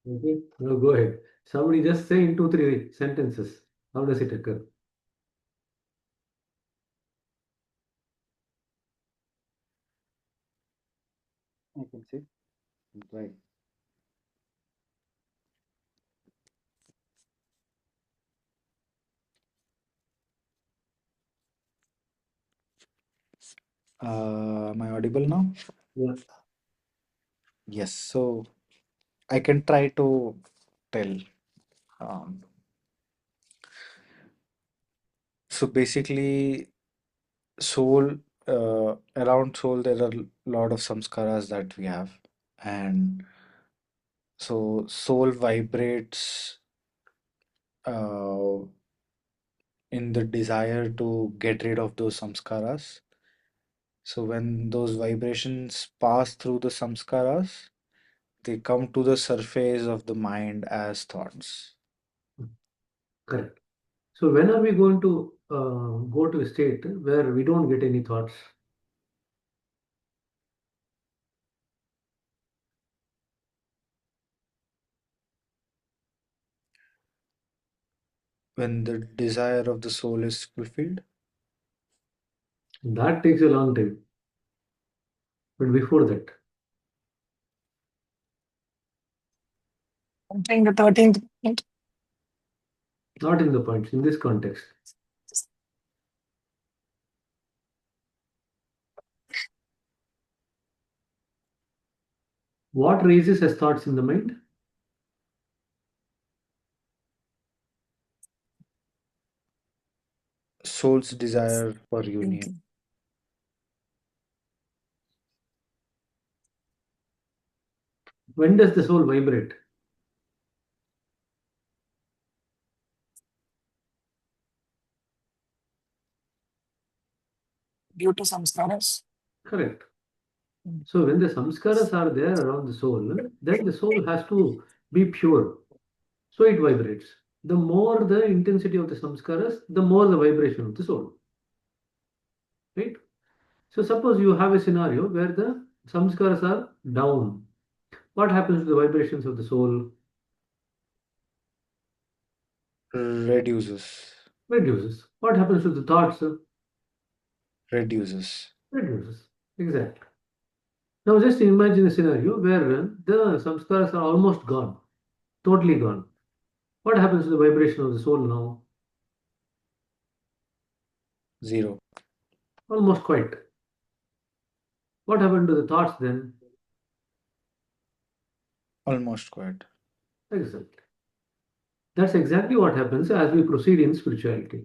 Okay, now go ahead. Somebody just say in 2, 3 sentences. How does it occur? I can see. Right. Am I audible now? Yeah. Yes. So I can try to tell. Um, so basically, soul, around soul, there are a lot of samskaras that we have. And so soul vibrates uh, in the desire to get rid of those samskaras. So when those vibrations pass through the samskaras, they come to the surface of the mind as thoughts. Correct. So when are we going to go to a state where we don't get any thoughts? When the desire of the soul is fulfilled, That takes a long time. But before that, I'm saying the 13th point. not in the points, in this context. What raises as thoughts in the mind? soul's desire for union. Thinking. When does the soul vibrate? Due to samskaras. Correct. So when the samskaras are there around the soul, then the soul has to be pure. So it vibrates. The more the intensity of the samskaras, the more the vibration of the soul. Right? So suppose you have a scenario where the samskaras are down. What happens to the vibrations of the soul? Reduces, Reduces. What happens to the thoughts? reduces, Reduces. Exactly. Now just imagine a scenario where the samskaras are almost gone, totally gone. What happens to the vibration of the soul now? zero, Almost quite. What happened to the thoughts then? almost quiet. Exactly. That's exactly what happens as we proceed in spirituality.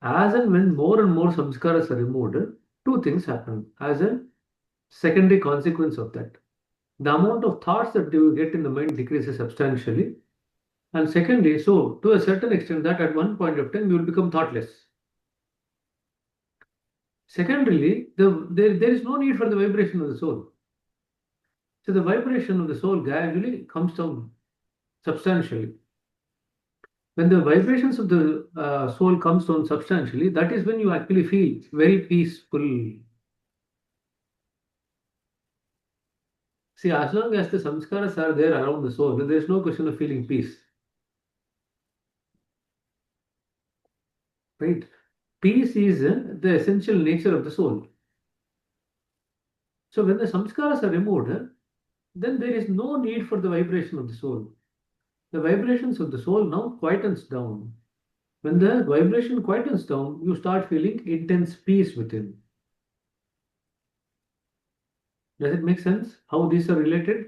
As and when more and more samskaras are removed, two things happen as a secondary consequence of that. The amount of thoughts that you get in the mind decreases substantially. And secondly, so to a certain extent, that at one point of time you will become thoughtless. Secondarily, there is no need for the vibration of the soul. So the vibration of the soul gradually comes down substantially. When the vibrations of the soul comes down substantially, that is when you actually feel very peaceful. See, as long as the samskaras are there around the soul, there is no question of feeling peace. Right? Peace is the essential nature of the soul. So when the samskaras are removed, then there is no need for the vibration of the soul. The vibrations of the soul now quietens down. When the vibration quietens down, you start feeling intense peace within. Does it make sense how these are related?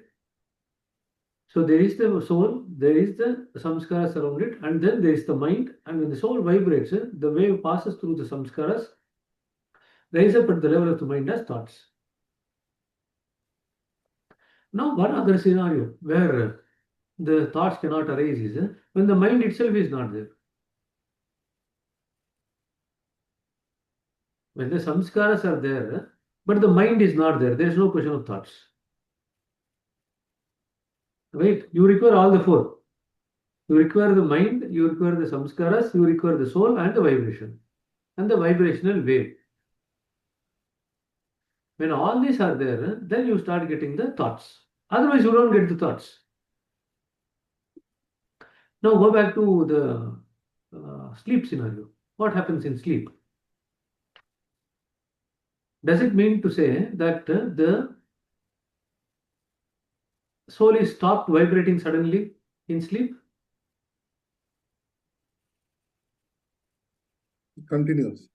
So there is the soul, there is the samskaras around it, and then there is the mind. And when the soul vibrates, the wave passes through the samskaras, rise up at the level of the mind as thoughts. Now, one other scenario where the thoughts cannot arise is when the mind itself is not there. When the samskaras are there, but the mind is not there, there is no question of thoughts. Right? You require all the four. You require the mind, you require the samskaras, you require the soul and the vibration and the vibrational wave. When all these are there, then you start getting the thoughts. Otherwise, you don't get the thoughts. Now go back to the sleep scenario. What happens in sleep? Does it mean to say that the soul is stopped vibrating suddenly in sleep? Continues.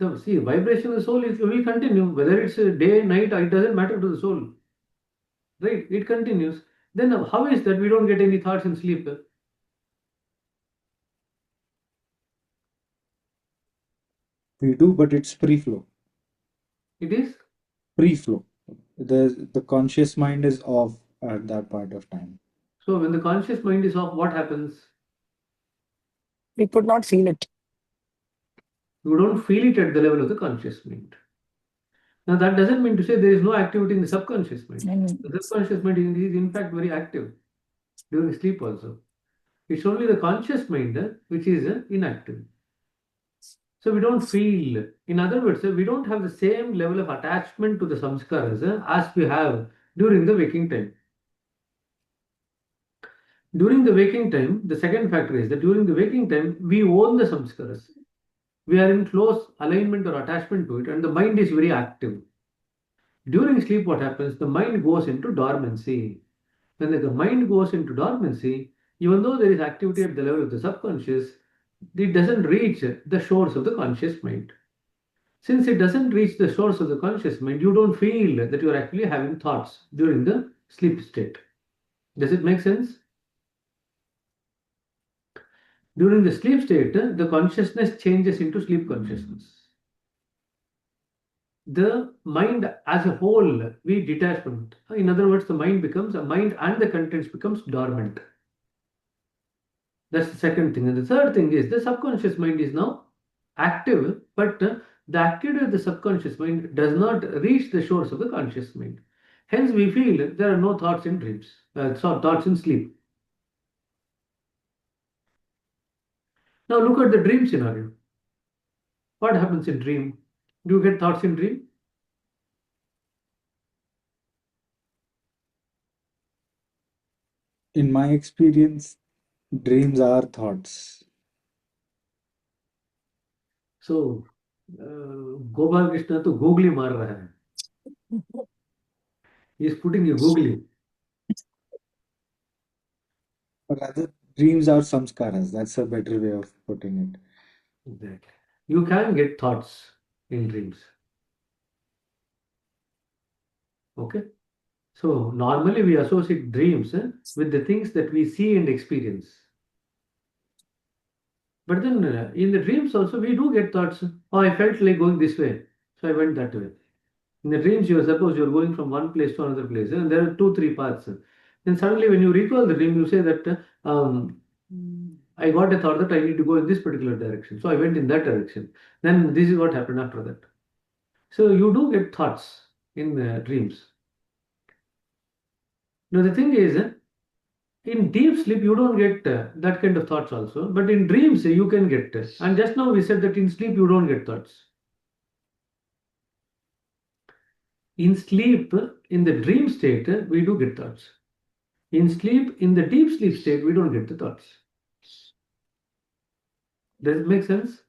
No, see, vibration of the soul is will continue, whether it's day, night, it doesn't matter to the soul, right? It continues. Then how is that we don't get any thoughts in sleep? We do, but it's free-flow. It is. Free-flow. The conscious mind is off at that part of time. So when the conscious mind is off, what happens? We could not feel it. You don't feel it at the level of the conscious mind. Now that doesn't mean to say there is no activity in the subconscious mind. Mm. The subconscious mind is in fact very active during sleep also. It's only the conscious mind which is inactive. So we don't feel, in other words, we don't have the same level of attachment to the samskaras as we have during the waking time. During the waking time, the second factor is that during the waking time, we own the samskaras. We are in close alignment or attachment to it, and the mind is very active. During sleep, what happens? The mind goes into dormancy. When the mind goes into dormancy, even though there is activity at the level of the subconscious, it doesn't reach the shores of the conscious mind. Since it doesn't reach the source of the conscious mind, you don't feel that you are actually having thoughts during the sleep state. Does it make sense? During the sleep state, the consciousness changes into sleep consciousness. The mind as a whole, we detach from it. In other words, the mind becomes a mind and the contents becomes dormant. That's the second thing. And the third thing is the subconscious mind is now active, but the activity of the subconscious mind does not reach the shores of the conscious mind. Hence, we feel there are no thoughts in dreams, thoughts in sleep. Now, look at the dream scenario. What happens in dream? Do you get thoughts in dream? In my experience, dreams are thoughts. So, Gopal Krishna to googly maar raha hai. He is putting a googly. Or rather, dreams are samskaras. That's a better way of putting it. Exactly. You can get thoughts in dreams. Okay. So normally we associate dreams with the things that we see and experience. But then in the dreams also we do get thoughts. Oh, I felt like going this way, so I went that way. In the dreams, suppose you're going from one place to another place, and there are two, three paths. Then suddenly, when you recall the dream, you say that I got a thought that I need to go in this particular direction, so I went in that direction. Then this is what happened after that. So you do get thoughts in dreams. Now the thing is, in deep sleep you don't get that kind of thoughts also, but in dreams you can get. And just now we said that in sleep you don't get thoughts. In sleep, in the dream state, we do get thoughts. In sleep, in the deep sleep state, we don't get the thoughts. Does it make sense?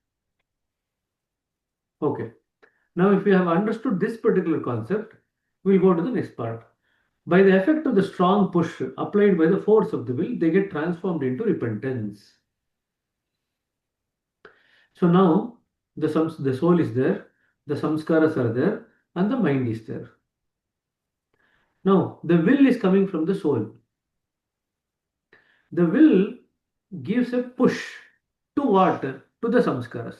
Okay. Now, if we have understood this particular concept, we'll go to the next part. By the effect of the strong push applied by the force of the will, they get transformed into repentance. So now, the soul is there, the samskaras are there, and the mind is there. Now, the will is coming from the soul. The will gives a push to what? To the samskaras.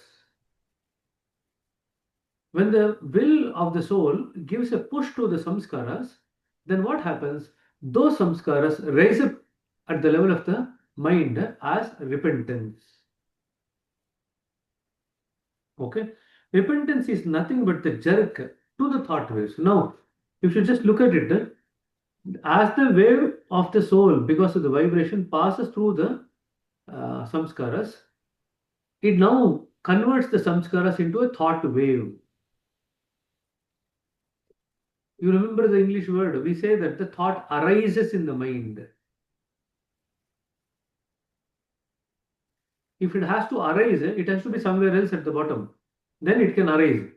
When the will of the soul gives a push to the samskaras, then what happens? Those samskaras rise up at the level of the mind as repentance. Okay? Repentance is nothing but the jerk to the thought waves. Now, if you just look at it, as the wave of the soul, because of the vibration, passes through the samskaras, it now converts the samskaras into a thought wave. You remember the English word, we say that the thought arises in the mind. If it has to arise, it has to be somewhere else at the bottom. Then it can arise.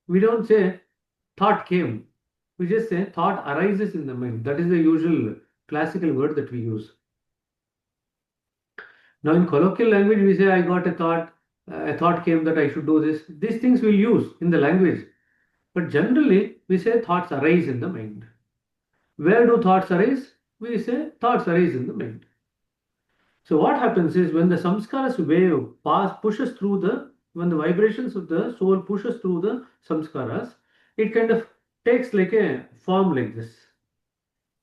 We don't say thought came. We just say thought arises in the mind. That is the usual classical word that we use. Now, in colloquial language, we say, I got a thought came that I should do this. These things we'll use in the language. But generally, we say thoughts arise in the mind. Where do thoughts arise? We say thoughts arise in the mind. So what happens is when the samskaras wave pushes through when the vibrations of the soul pushes through the samskaras, it kind of takes like a form like this.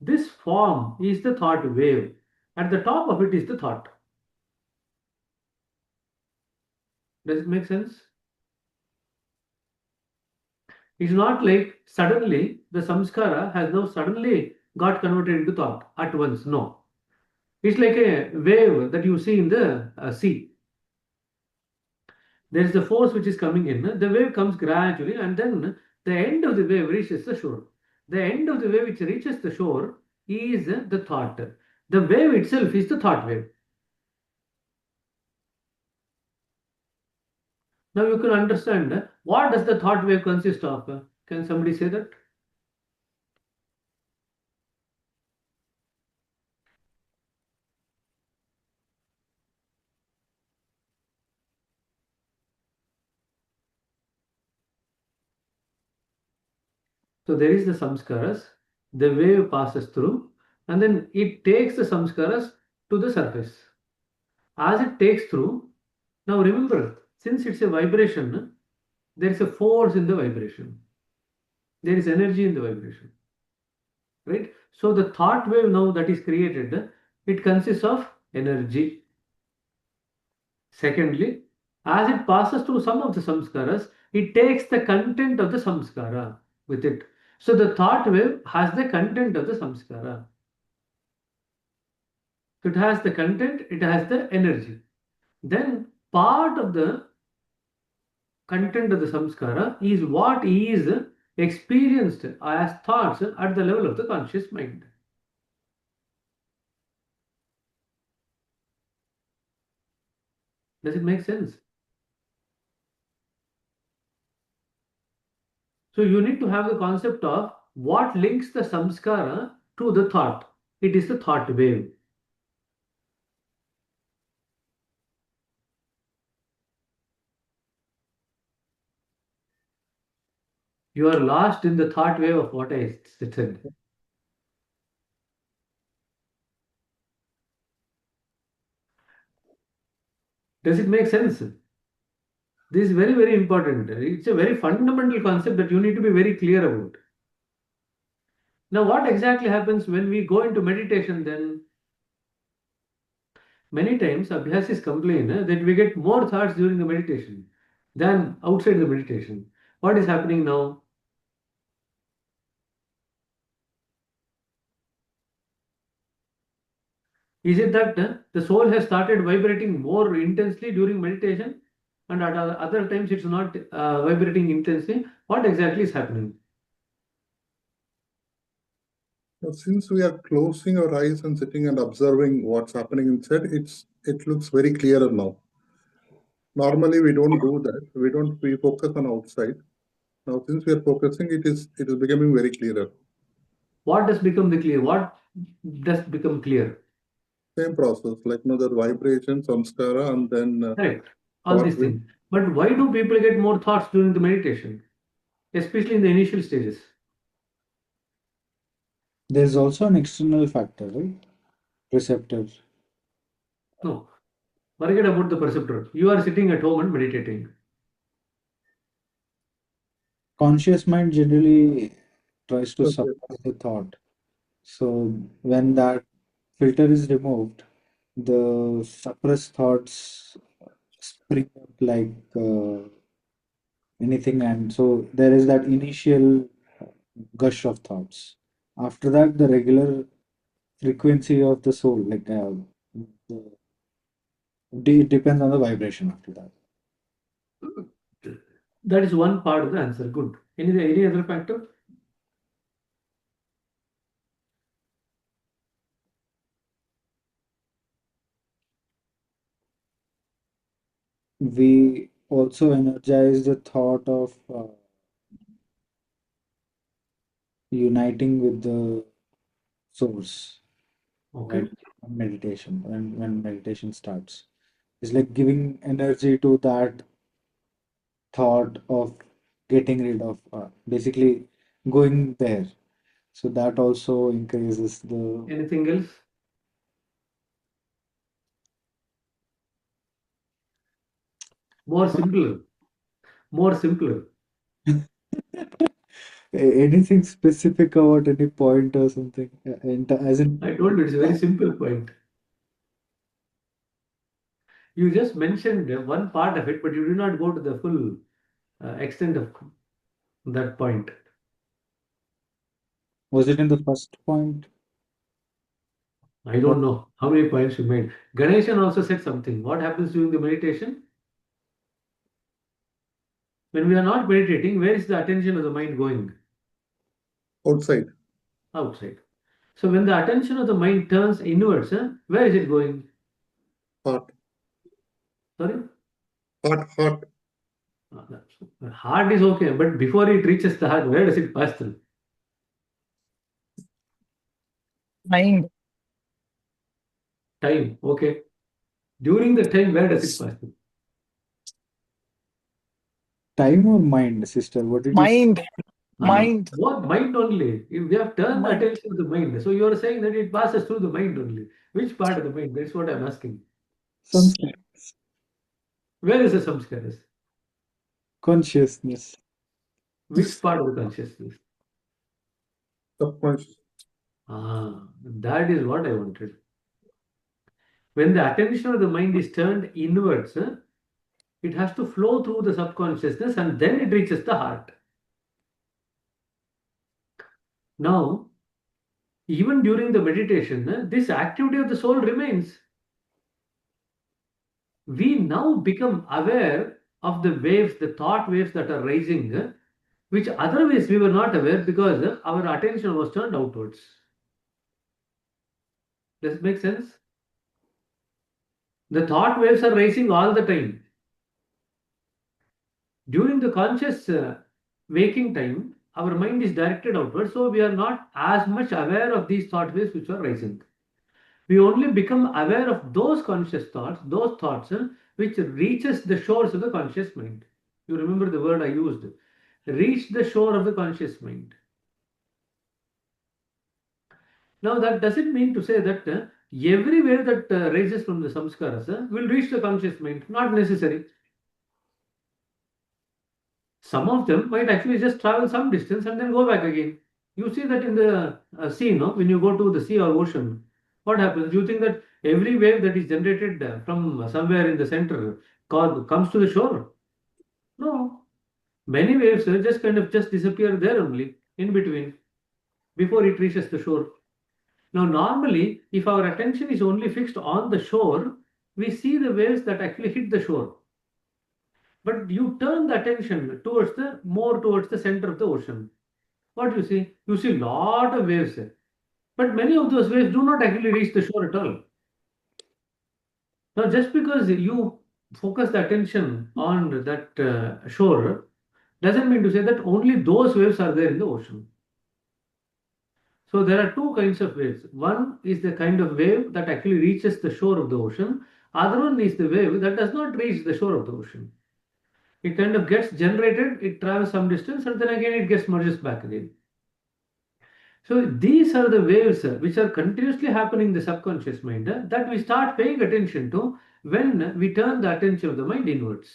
This form is the thought wave. At the top of it is the thought. Does it make sense? It's not like suddenly the samskara has now suddenly got converted into thought at once. No. It's like a wave that you see in the sea. There is the force which is coming in. The wave comes gradually, and then the end of the wave reaches the shore. The end of the wave which reaches the shore is the thought. The wave itself is the thought wave. Now you can understand what does the thought wave consist of. Can somebody say that? So there is the samskaras, the wave passes through, and then it takes the samskaras to the surface. As it takes through, now remember, since it's a vibration, there is a force in the vibration. There is energy in the vibration. Right? So the thought wave now that is created, it consists of energy. Secondly, as it passes through some of the samskaras, it takes the content of the samskara with it. So the thought wave has the content of the samskara. So it has the content, it has the energy. Then part of the content of the samskara is what is experienced as thoughts at the level of the conscious mind. Does it make sense? So you need to have the concept of what links the samskara to the thought. It is the thought wave. You are lost in the thought wave of what I said. Does it make sense? This is very, very important. It's a very fundamental concept that you need to be very clear about. Now, what exactly happens when we go into meditation then? Many times Abhyasis complain that we get more thoughts during the meditation than outside the meditation. What is happening now? Is it that the soul has started vibrating more intensely during meditation and at other times it's not vibrating intensely? What exactly is happening? Now, since we are closing our eyes and sitting and observing what's happening inside, it looks very clearer now. Normally, we don't do that. We focus on outside. Now, since we are focusing, it is becoming very clearer. What does become the clear? What does become clear? Same process, like the vibration, samskara, and then Correct. All these things. But why do people get more thoughts during the meditation, especially in the initial stages? There's also an external factor, right? Receptor. No, forget about the perceptor. You are sitting at home and meditating. Conscious mind generally tries to Okay. suppress the thought. So when that filter is removed, the suppressed thoughts spring up like anything, and so there is that initial gush of thoughts. After that, the regular frequency of the soul, like it depends on the vibration after that. That is one part of the answer. Good. Any other factor? we also energize the thought of uniting with the source, Okay. right? Meditation, when meditation starts, it's like giving energy to that thought of getting rid of, basically going there. So that also increases the. Anything else? More simpler. More simpler. Anything specific about any point or something? As in, I told you it's a very simple point. You just mentioned one part of it, but you did not go to the full extent of that point. was it in the first point? I What don't know how many points you made. Ganeshan also said something. What happens during the meditation? When we are not meditating, where is the attention of the mind going? Outside, Outside. So when the attention of the mind turns inwards, where is it going? heart, Sorry? heart. Heart is okay, but before it reaches the heart, where does it pass through? Mind, Time. Okay. During the time, where does it pass through? time or mind, sister? What did you say? mind, Ah, mind, what mind only? If we have turned the mind. attention to the mind, so you are saying that it passes through the mind only. Which part of the mind? That's what I'm asking. Something. Where is the samskaras? Consciousness. Which part of the consciousness? Subconscious. That is what I wanted. When the attention of the mind is turned inwards, it has to flow through the subconsciousness and then it reaches the heart. Now, even during the meditation, this activity of the soul remains. We now become aware of the waves, the thought waves that are rising, which otherwise we were not aware because our attention was turned outwards. Does it make sense? The thought waves are rising all the time. During the conscious waking time, our mind is directed outward, so we are not as much aware of these thought waves which are rising. We only become aware of those conscious thoughts, those thoughts which reaches the shores of the conscious mind. You remember the word I used, reach the shore of the conscious mind. Now that doesn't mean to say that every wave that rises from the samskaras will reach the conscious mind. Not necessary. Some of them might actually just travel some distance and then go back again. You see that in the sea, no? When you go to the sea or ocean, what happens? You think that every wave that is generated from somewhere in the center comes to the shore? No. Many waves just kind of just disappear there only, in between, before it reaches the shore. Now, normally, if our attention is only fixed on the shore, we see the waves that actually hit the shore. But you turn the attention towards the more towards the center of the ocean. What do you see? You see a lot of waves there. But many of those waves do not actually reach the shore at all. Now, just because you focus the attention on that shore doesn't mean to say that only those waves are there in the ocean. So there are two kinds of waves. One is the kind of wave that actually reaches the shore of the ocean. Other one is the wave that does not reach the shore of the ocean. It kind of gets generated, it travels some distance, and then again it gets merges back again. So these are the waves which are continuously happening in the subconscious mind that we start paying attention to when we turn the attention of the mind inwards.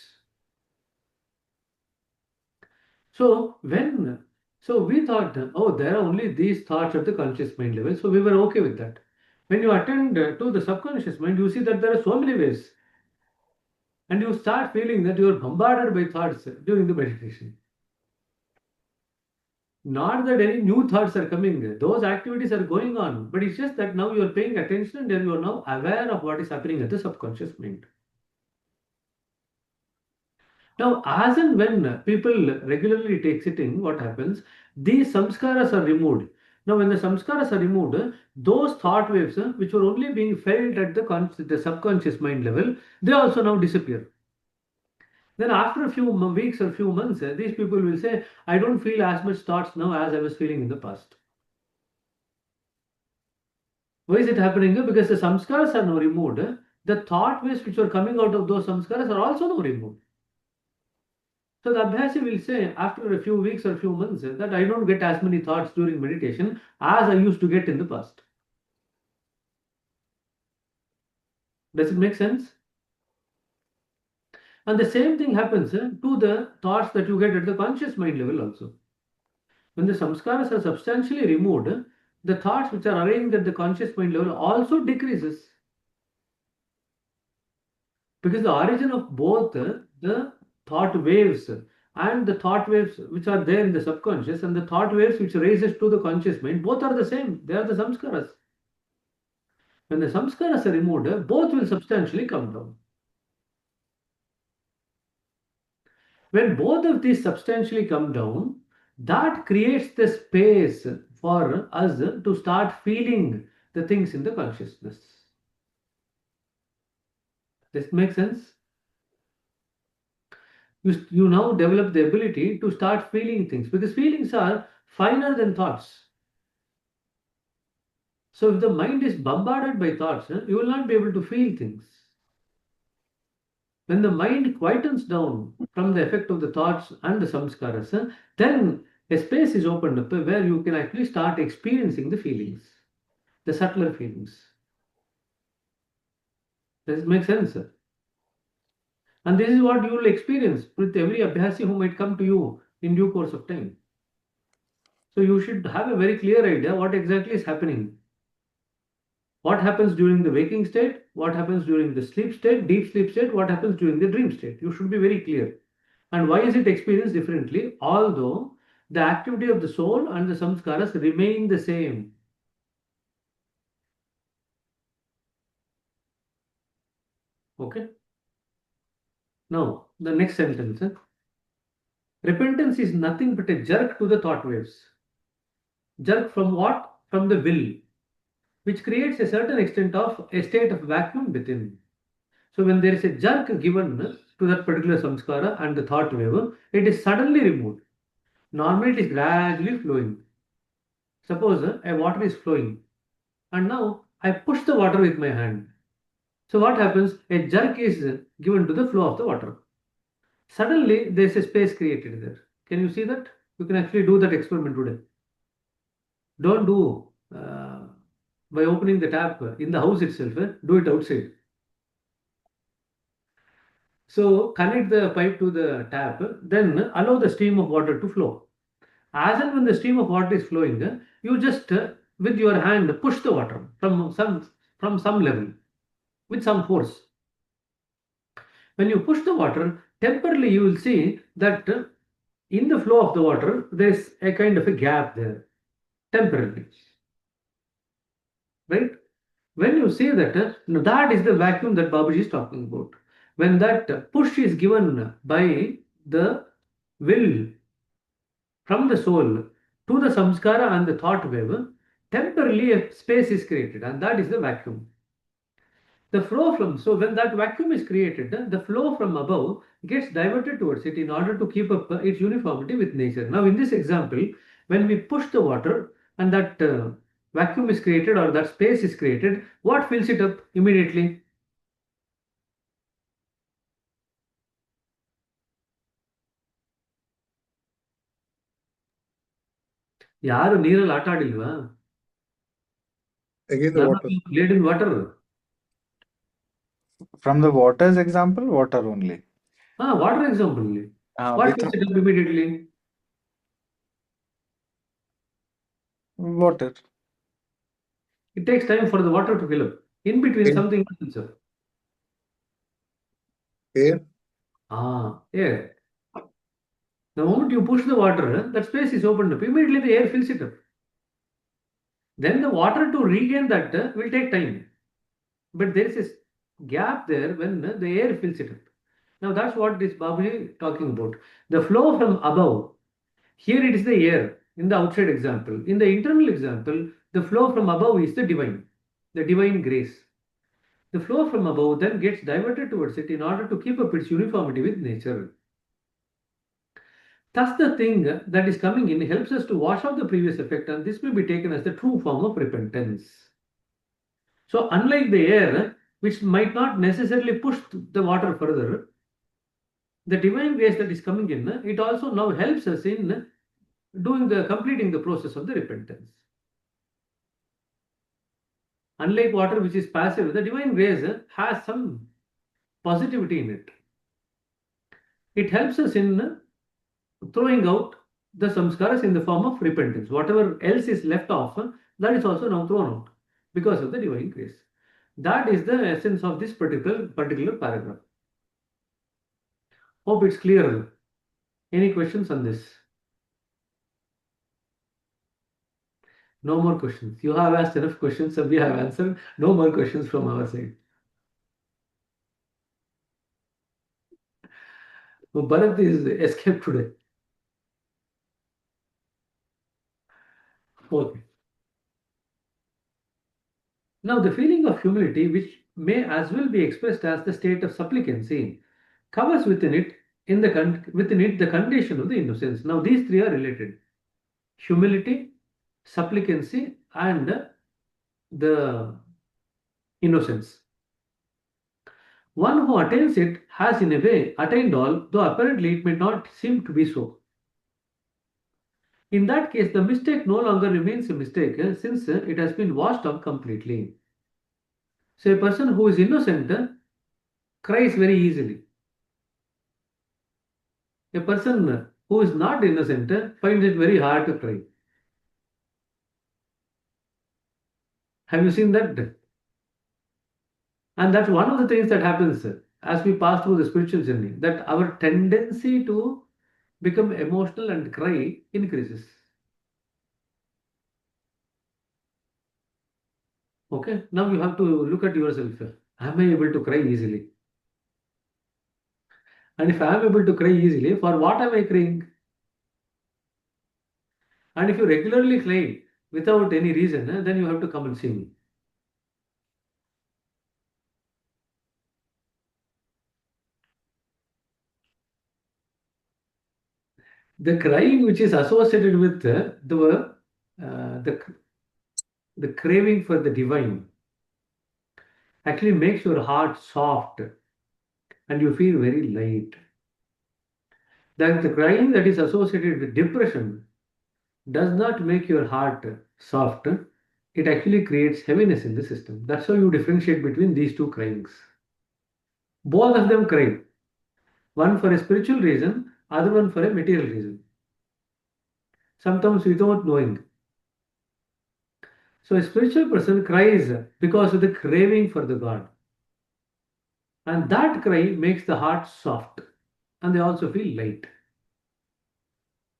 So we thought, oh, there are only these thoughts at the conscious mind level. So we were okay with that. When you attend to the subconscious mind, you see that there are so many ways, and you start feeling that you are bombarded by thoughts during the meditation. Not that any new thoughts are coming, those activities are going on, but it's just that now you are paying attention and you are now aware of what is happening at the subconscious mind. Now, as and when people regularly take sitting, what happens? These samskaras are removed. Now, when the samskaras are removed, those thought waves, which were only being felt at the subconscious mind level, they also now disappear. Then after a few weeks or few months, these people will say, I don't feel as much thoughts now as I was feeling in the past. Why is it happening? Because the samskaras are now removed. The thought waves which are coming out of those samskaras are also now removed. So the Abhyasi will say after a few weeks or few months that I don't get as many thoughts during meditation as I used to get in the past. Does it make sense? And the same thing happens to the thoughts that you get at the conscious mind level also. When the samskaras are substantially removed, the thoughts which are arranged at the conscious mind level also decreases. Because the origin of both the thought waves and the thought waves which are there in the subconscious and the thought waves which raises to the conscious mind, both are the same. They are the samskaras. When the samskaras are removed, both will substantially come down. When both of these substantially come down, that creates the space for us to start feeling the things in the consciousness. Does it make sense? You now develop the ability to start feeling things because feelings are finer than thoughts. So if the mind is bombarded by thoughts, you will not be able to feel things. When the mind quietens down from the effect of the thoughts and the samskaras, then a space is opened up where you can actually start experiencing the feelings, the subtler feelings. Does it make sense? And this is what you will experience with every abhyasi who might come to you in due course of time. So you should have a very clear idea what exactly is happening. What happens during the waking state, what happens during the sleep state, deep sleep state, what happens during the dream state. You should be very clear. And why is it experienced differently? Although the activity of the soul and the samskaras remain the same. Okay. Now, the next sentence. Repentance is nothing but a jerk to the thought waves. Jerk from what? From the will, which creates a certain extent of a state of vacuum within. So when there is a jerk given to that particular samskara and the thought wave, it is suddenly removed. Normally it is gradually flowing. Suppose a water is flowing and now I push the water with my hand. So what happens? A jerk is given to the flow of the water. Suddenly there is a space created there. Can you see that? You can actually do that experiment today. Don't do by opening the tap in the house itself. Do it outside. So connect the pipe to the tap, then allow the stream of water to flow. As and when the stream of water is flowing, you just with your hand push the water from some level with some force. When you push the water, temporarily you will see that in the flow of the water there is a kind of a gap there, temporarily, right? When you say that, that is the vacuum that Babaji is talking about. When that push is given by the will from the soul to the samskara and the thought wave, temporarily a space is created, and that is the vacuum. The flow from, so when that vacuum is created, the flow from above gets diverted towards it in order to keep up its uniformity with nature. Now, in this example, when we push the water and that vacuum is created or that space is created, what fills it up immediately? ಯಾರು ನೀರಲ್ಲಿ ಆಟ ಆಡಿಲ್ವಾ? Again, the None of water. you played in water. From the water's example, water only. Water example. What With fills it up immediately? water. It takes time for the water to fill up. In between, In something happens. air, Air. The moment you push the water, that space is opened up. Immediately the air fills it up. Then the water to regain that will take time. But there is a gap there when the air fills it up. Now that's what this Babaji is talking about. The flow from above. Here it is the air in the outside example. In the internal example, the flow from above is the divine grace. The flow from above then gets diverted towards it in order to keep up its uniformity with nature. Thus, the thing that is coming in helps us to wash out the previous effect, and this may be taken as the true form of repentance. So, unlike the air, which might not necessarily push the water further, the divine grace that is coming in, it also now helps us in completing the process of the repentance. Unlike water, which is passive, the divine grace has some positivity in it. It helps us in throwing out the samskaras in the form of repentance. Whatever else is left off, that is also now thrown out because of the divine grace. That is the essence of this particular paragraph. Hope it's clear. Any questions on this? No more questions. You have asked enough questions, and we have answered. No more questions from our side. So Bharat is escaped today. Okay. Now, the feeling of humility, which may as well be expressed as the state of supplicancy, covers within it the condition of the innocence. Now, these three are related: humility, supplicancy, and the innocence. One who attains it has, in a way, attained all, though apparently it may not seem to be so. In that case, the mistake no longer remains a mistake since it has been washed off completely. So, a person who is innocent cries very easily. A person who is not innocent finds it very hard to cry. Have you seen that? And that's one of the things that happens as we pass through the spiritual journey, that our tendency to become emotional and cry increases. Okay, now you have to look at yourself. Am I able to cry easily? And if I am able to cry easily, for what am I crying? And if you regularly cry without any reason, then you have to come and see me. The crying which is associated with the craving for the divine actually makes your heart soft and you feel very light. That the crying that is associated with depression does not make your heart soft. It actually creates heaviness in the system. That's how you differentiate between these two cryings. Both of them cry. One for a spiritual reason, other one for a material reason. Sometimes without knowing. So a spiritual person cries because of the craving for the God. And that cry makes the heart soft and they also feel light.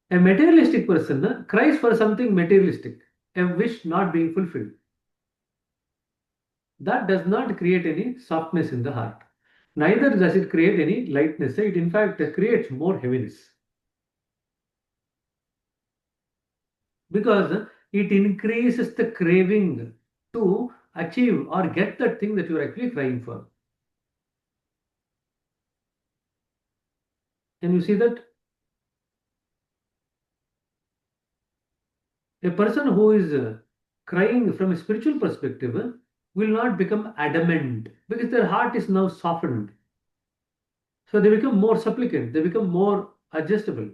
A materialistic person cries for something materialistic, a wish not being fulfilled. That does not create any softness in the heart. Neither does it create any lightness. It in fact creates more heaviness. Because it increases the craving to achieve or get that thing that you are actually crying for. Can you see that? A person who is crying from a spiritual perspective will not become adamant because their heart is now softened. So they become more supplicant, they become more adjustable.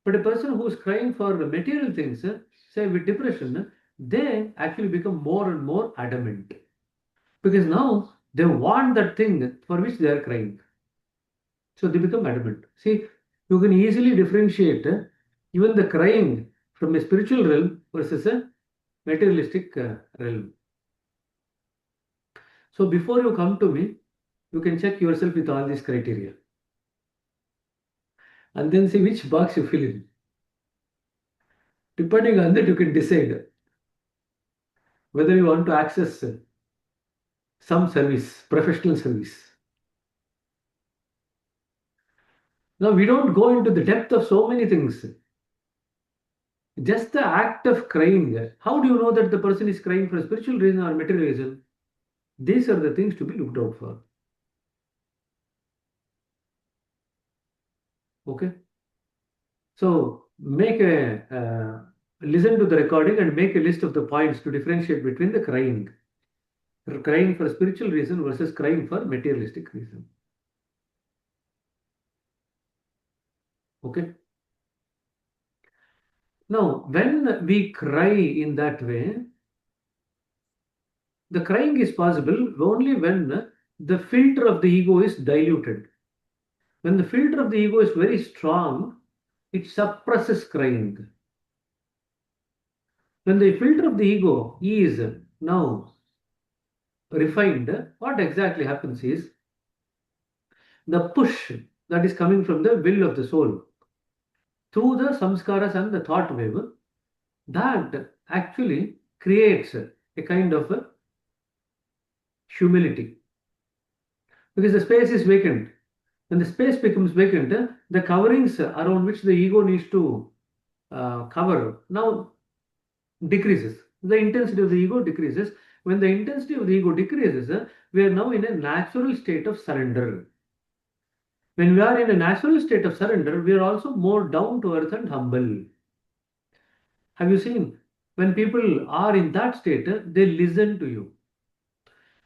But a person who is crying for material things, say with depression, they actually become more and more adamant because now they want that thing for which they are crying. So they become adamant. See, you can easily differentiate even the crying from a spiritual realm versus a materialistic realm. So before you come to me, you can check yourself with all these criteria and then see which box you fill in. Depending on that, you can decide whether you want to access some service, professional service. Now, we don't go into the depth of so many things. Just the act of crying. How do you know that the person is crying for a spiritual reason or material reason? These are the things to be looked out for. Okay. So listen to the recording and make a list of the points to differentiate between the crying. Crying for spiritual reason versus crying for materialistic reason. Okay. Now, when we cry in that way, the crying is possible only when the filter of the ego is diluted. When the filter of the ego is very strong, it suppresses crying. When the filter of the ego is now refined, what exactly happens is the push that is coming from the will of the soul through the samskaras and the thought wave, that actually creates a kind of a humility, because the space is vacant. When the space becomes vacant, the coverings around which the ego needs to cover now decreases. The intensity of the ego decreases. When the intensity of the ego decreases, we are now in a natural state of surrender. When we are in a natural state of surrender, we are also more down to earth and humble. Have you seen? When people are in that state, they listen to you.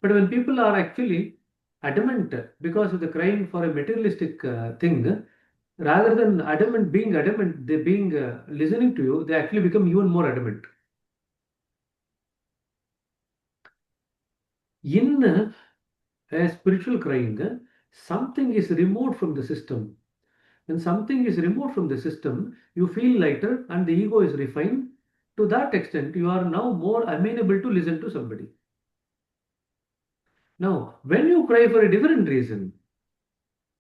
But when people are actually adamant because of the crying for a materialistic thing, rather than being adamant, they being listening to you, they actually become even more adamant. In a spiritual crying, something is removed from the system. When something is removed from the system, you feel lighter and the ego is refined. To that extent, you are now more amenable to listen to somebody. Now, when you cry for a different reason,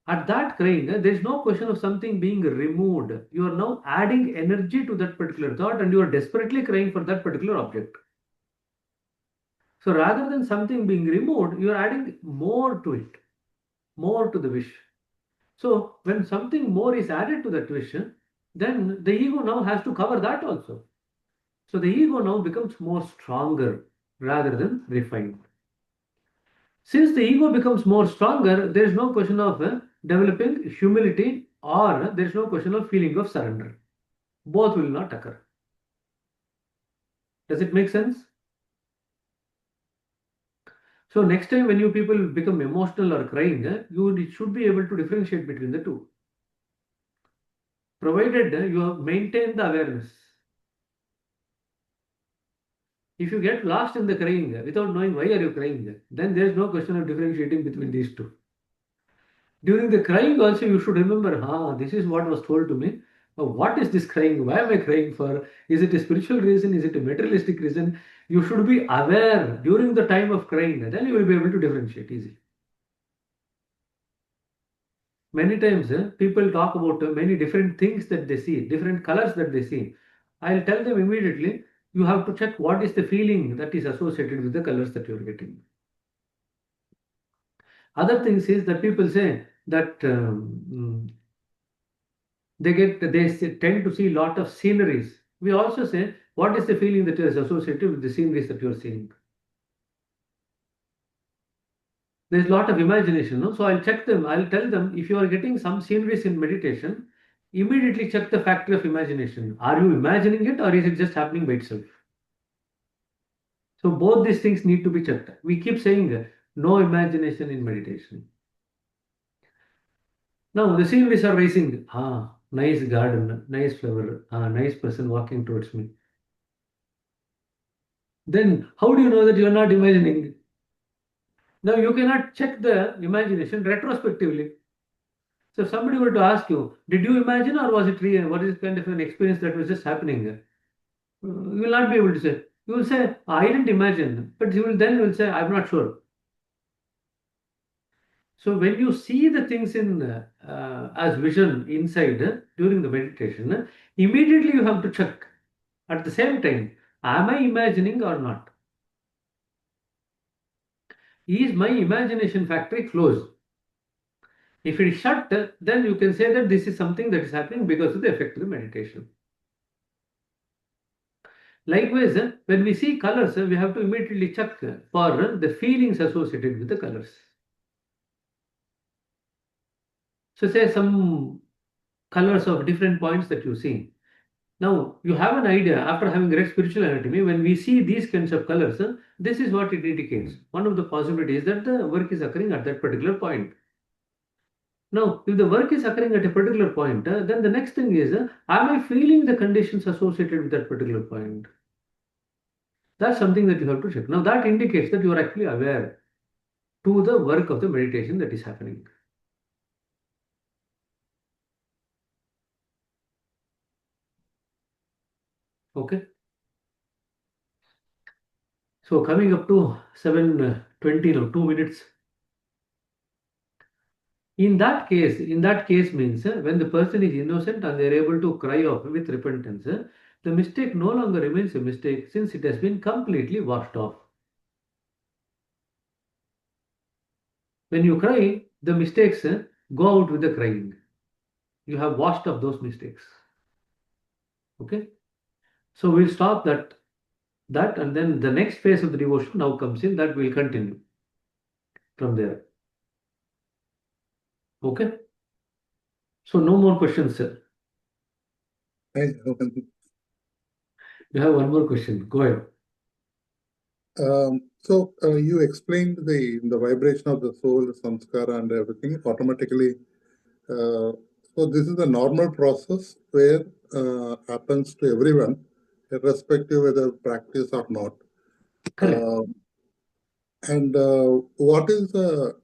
at that crying, there is no question of something being removed. You are now adding energy to that particular thought and you are desperately crying for that particular object. So rather than something being removed, you are adding more to it, more to the wish. So when something more is added to that wish, then the ego now has to cover that also. So the ego now becomes more stronger rather than refined. Since the ego becomes more stronger, there is no question of developing humility, or there is no question of feeling of surrender. Both will not occur. Does it make sense? So next time when you people become emotional or crying, you should be able to differentiate between the two, provided you have maintained the awareness. If you get lost in the crying without knowing why are you crying, then there is no question of differentiating between these two. During the crying also you should remember, this is what was told to me. What is this crying? Why am I crying for? Is it a spiritual reason? Is it a materialistic reason? You should be aware during the time of crying. Then you will be able to differentiate easily. Many times people talk about many different things that they see, different colors that they see. I'll tell them immediately, you have to check what is the feeling that is associated with the colors that you're getting. Other things is that people say that they tend to see a lot of sceneries. We also say, what is the feeling that is associated with the sceneries that you're seeing? There's a lot of imagination, no? So I'll check them. I'll tell them, if you are getting some sceneries in meditation, immediately check the factor of imagination. Are you imagining it or is it just happening by itself? So both these things need to be checked. We keep saying no imagination in meditation. Now the sceneries are rising. Nice garden, nice flower, nice person walking towards me. Then how do you know that you are not imagining? Now you cannot check the imagination retrospectively. So if somebody were to ask you, did you imagine or was it real? What is kind of an experience that was just happening? You will not be able to say. You will say, I didn't imagine. But you will say, I'm not sure. So when you see the things in as vision inside during the meditation, immediately you have to check. At the same time, am I imagining or not? Is my imagination factory closed? If it is shut, then you can say that this is something that is happening because of the effect of the meditation. Likewise, when we see colors, we have to immediately check for the feelings associated with the colors. So say some colors of different points that you see. Now you have an idea after having read spiritual anatomy. When we see these kinds of colors, this is what it indicates. One of the possibilities that the work is occurring at that particular point. Now, if the work is occurring at a particular point, then the next thing is, am I feeling the conditions associated with that particular point? That's something that you have to check. Now, that indicates that you are actually aware to the work of the meditation that is happening. Okay. So coming up to 7:20 now, 2 minutes. In that case means when the person is innocent and they are able to cry off with repentance, the mistake no longer remains a mistake since it has been completely washed off. When you cry, the mistakes go out with the crying. You have washed off those mistakes. Okay. So we'll stop that and then the next phase of the devotion now comes in, that will continue from there. Okay. So no more questions, sir. You have one more question. Go ahead. You explained the vibration of the soul, the samskara, and everything automatically. So this is a normal process where happens to everyone, irrespective whether practice or not. Correct. And what is the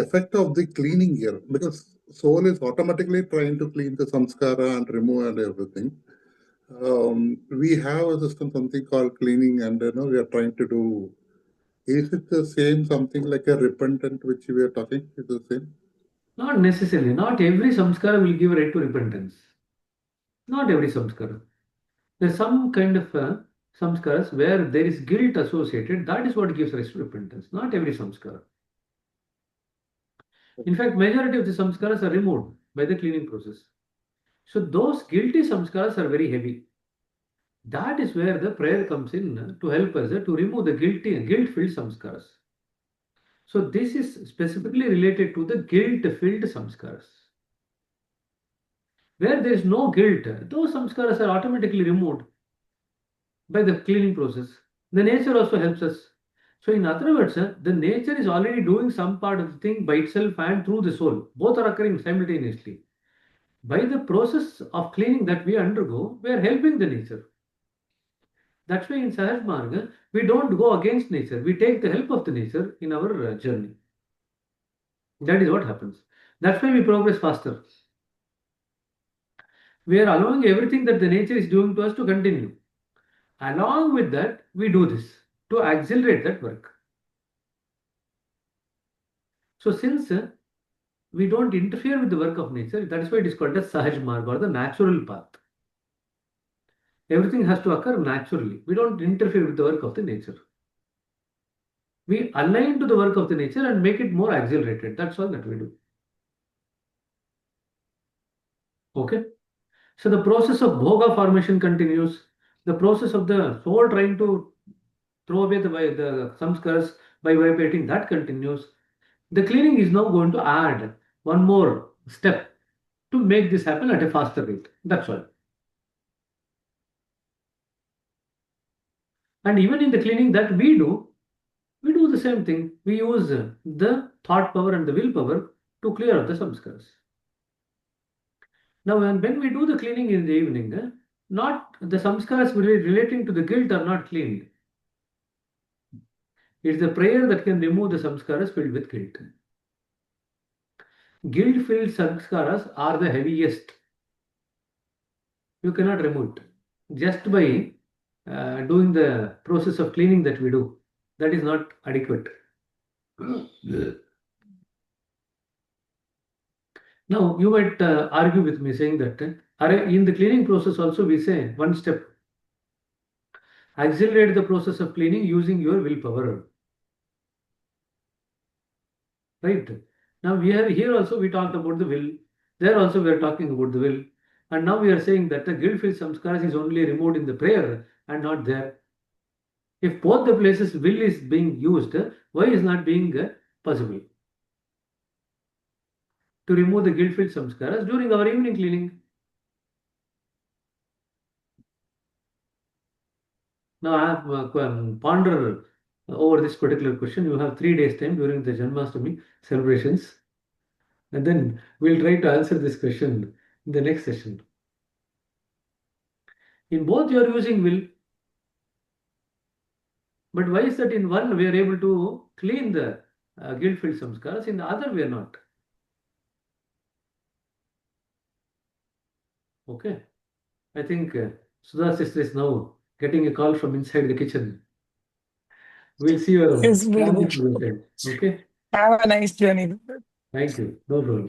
effect of the cleaning here? Because soul is automatically trying to clean the samskara and remove and everything. We have a system, something called cleaning, and we are trying to do. Is it the same, something like a repentant, which we are talking? Is the same? Not necessarily. Not every samskara will give right to repentance. Not every samskara. There's some kind of samskaras where there is guilt associated. That is what gives rise to repentance. Not every samskara. In fact, majority of the samskaras are removed by the cleaning process. So those guilty samskaras are very heavy. That is where the prayer comes in to help us to remove the guilt-filled samskaras. So this is specifically related to the guilt-filled samskaras. Where there is no guilt, those samskaras are automatically removed by the cleaning process. The nature also helps us. So in other words, the nature is already doing some part of the thing by itself and through the soul. Both are occurring simultaneously. By the process of cleaning that we undergo, we are helping the nature. That's why in Sahaj Marga, we don't go against nature. We take the help of the nature in our journey. That is what happens. That's why we progress faster. We are allowing everything that the nature is doing to us to continue. Along with that, we do this to accelerate that work. So since we don't interfere with the work of nature, that is why it is called as Sahaj Marga, or the natural path. Everything has to occur naturally. We don't interfere with the work of the nature. We align to the work of the nature and make it more accelerated. That's all that we do. Okay. So the process of bhoga formation continues. The process of the soul trying to throw away the samskaras by vibrating, that continues. The cleaning is now going to add one more step to make this happen at a faster rate. That's all. And even in the cleaning that we do the same thing. We use the thought power and the willpower to clear out the samskaras. Now, when we do the cleaning in the evening, not the samskaras relating to the guilt are not cleaned. It's the prayer that can remove the samskaras filled with guilt. Guilt-filled samskaras are the heaviest. You cannot remove it just by doing the process of cleaning that we do. That is not adequate. Now, you might argue with me saying that in the cleaning process also we say one step. Accelerate the process of cleaning using your willpower. Right? Now, here also we talked about the will. There also we are talking about the will. And now we are saying that the guilt-filled samskaras is only removed in the prayer and not there. If both the places will is being used, why is not being possible to remove the guilt-filled samskaras during our evening cleaning? Now I have ponder over this particular question. You have 3 days time during the Janmashtami celebrations, and then we'll try to answer this question in the next session. In both you are using will, but why is that in one we are able to clean the guilt-filled samskaras, in the other we are not? Okay, I think Sudha sister is now getting a call from inside the kitchen. We'll see you around. Yes, Gurudev. Okay, Have a nice journey. thank you. No problem.